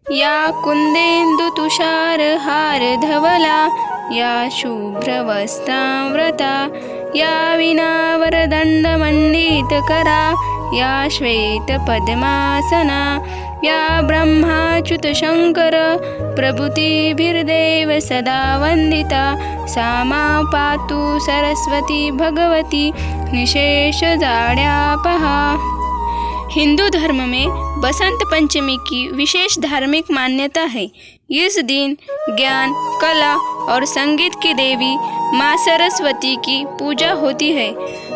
या कुन्देन्दुतुषारहारधवला या शुभ्रवस्त्राव्रता या वीणावरदण्डमण्डितकरा या श्वेतपद्मासना या ब्रह्माच्युतशङ्कर प्रभृतिभिर्देव सदा वन्दिता सा मा पातु सरस्वती भगवती निशेषजाड्यापहा। हिंदू धर्म में बसंत पंचमी की विशेष धार्मिक मान्यता है। इस दिन ज्ञान, कला और संगीत की देवी माँ सरस्वती की पूजा होती है।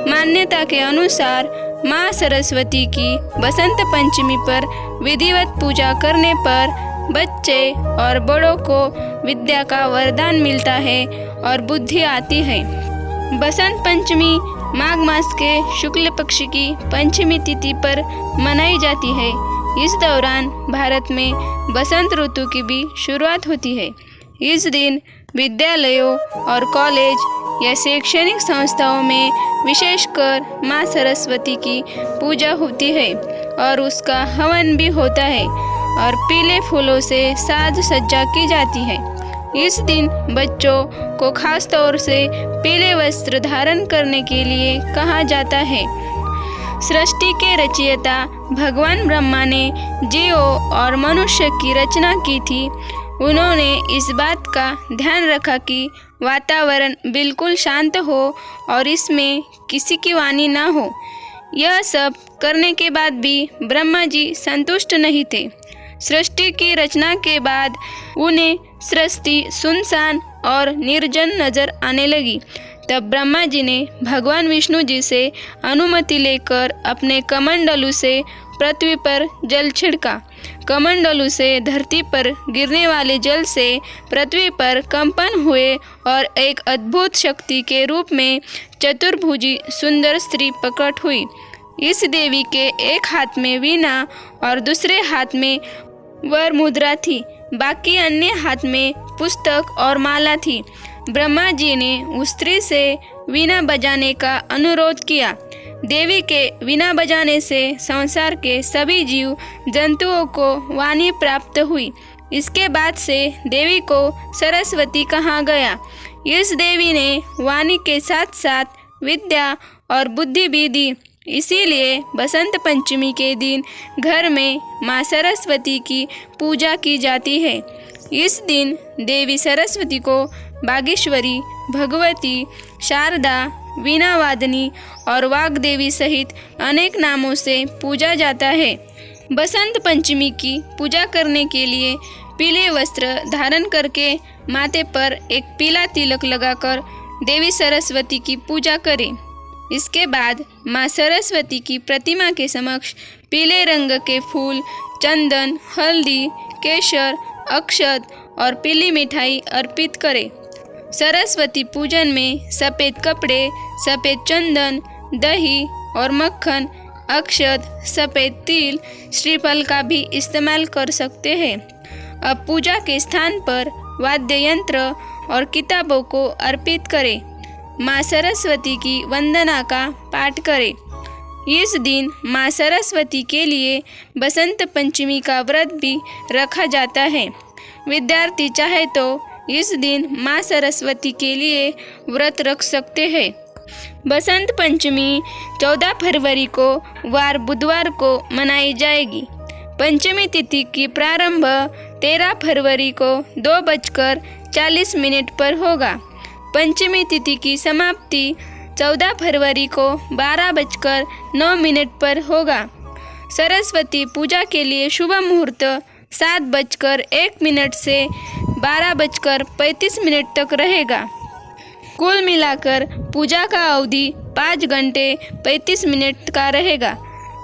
मान्यता के अनुसार माँ सरस्वती की बसंत पंचमी पर विधिवत पूजा करने पर बच्चे और बड़ों को विद्या का वरदान मिलता है और बुद्धि आती है। बसंत पंचमी माघ मास के शुक्ल पक्ष की पंचमी तिथि पर मनाई जाती है। इस दौरान भारत में बसंत ऋतु की भी शुरुआत होती है। इस दिन विद्यालयों और कॉलेज या शैक्षणिक संस्थाओं में विशेषकर माँ सरस्वती की पूजा होती है और उसका हवन भी होता है और पीले फूलों से साज सज्जा की जाती है। इस दिन बच्चों को खास तौर से पीले वस्त्र धारण करने के लिए कहा जाता है। सृष्टि के रचयिता भगवान ब्रह्मा ने जीवों और मनुष्य की रचना की थी। उन्होंने इस बात का ध्यान रखा कि वातावरण बिल्कुल शांत हो और इसमें किसी की वाणी ना हो। यह सब करने के बाद भी ब्रह्मा जी संतुष्ट नहीं थे। सृष्टि की रचना के बाद उन्हें सृष्टि सुनसान और निर्जन नजर आने लगी। तब ब्रह्मा जी ने भगवान विष्णु जी से अनुमति लेकर अपने कमंडलू से पृथ्वी पर जल छिड़का। कमंडलू से धरती पर गिरने वाले जल से पृथ्वी पर कंपन हुए और एक अद्भुत शक्ति के रूप में चतुर्भुजी सुंदर स्त्री प्रकट हुई। इस देवी के एक हाथ में वीणा और दूसरे हाथ में वर मुद्रा थी, बाकी अन्य हाथ में पुस्तक और माला थी। ब्रह्मा जी ने उस स्त्री से वीणा बजाने का अनुरोध किया। देवी के वीणा बजाने से संसार के सभी जीव जंतुओं को वाणी प्राप्त हुई। इसके बाद से देवी को सरस्वती कहा गया। इस देवी ने वाणी के साथ साथ विद्या और बुद्धि भी दी। इसीलिए बसंत पंचमी के दिन घर में माँ सरस्वती की पूजा की जाती है। इस दिन देवी सरस्वती को बागेश्वरी, भगवती, शारदा, वीणावादिनी और वाग्देवी सहित अनेक नामों से पूजा जाता है। बसंत पंचमी की पूजा करने के लिए पीले वस्त्र धारण करके माथे पर एक पीला तिलक लगाकर देवी सरस्वती की पूजा करें। इसके बाद माँ सरस्वती की प्रतिमा के समक्ष पीले रंग के फूल, चंदन, हल्दी, केसर, अक्षत और पीली मिठाई अर्पित करें। सरस्वती पूजन में सफ़ेद कपड़े, सफ़ेद चंदन, दही और मक्खन, अक्षत, सफ़ेद तिल, श्रीफल का भी इस्तेमाल कर सकते हैं। अब पूजा के स्थान पर वाद्य यंत्र और किताबों को अर्पित करें। माँ सरस्वती की वंदना का पाठ करें। इस दिन माँ सरस्वती के लिए बसंत पंचमी का व्रत भी रखा जाता है। विद्यार्थी चाहे तो इस दिन माँ सरस्वती के लिए व्रत रख सकते हैं। बसंत पंचमी 14 फरवरी को वार बुधवार को मनाई जाएगी। पंचमी तिथि की प्रारंभ 13 फरवरी को 2:40 पर होगा। पंचमी तिथि की समाप्ति 14 फरवरी को 12:09 पर होगा। सरस्वती पूजा के लिए शुभ मुहूर्त 7:01 से 12:35 तक रहेगा। कुल मिलाकर पूजा का अवधि 5 घंटे 35 मिनट का रहेगा।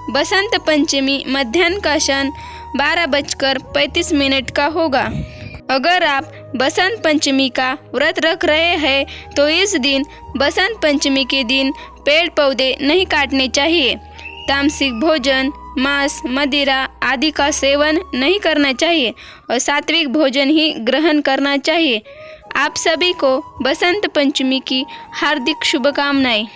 बसंत पंचमी मध्याह्न का क्षण 12:35 का होगा। अगर आप बसंत पंचमी का व्रत रख रहे हैं तो इस दिन बसंत पंचमी के दिन पेड़ पौधे नहीं काटने चाहिए। तामसिक भोजन, मांस, मदिरा आदि का सेवन नहीं करना चाहिए और सात्विक भोजन ही ग्रहण करना चाहिए। आप सभी को बसंत पंचमी की हार्दिक शुभकामनाएं।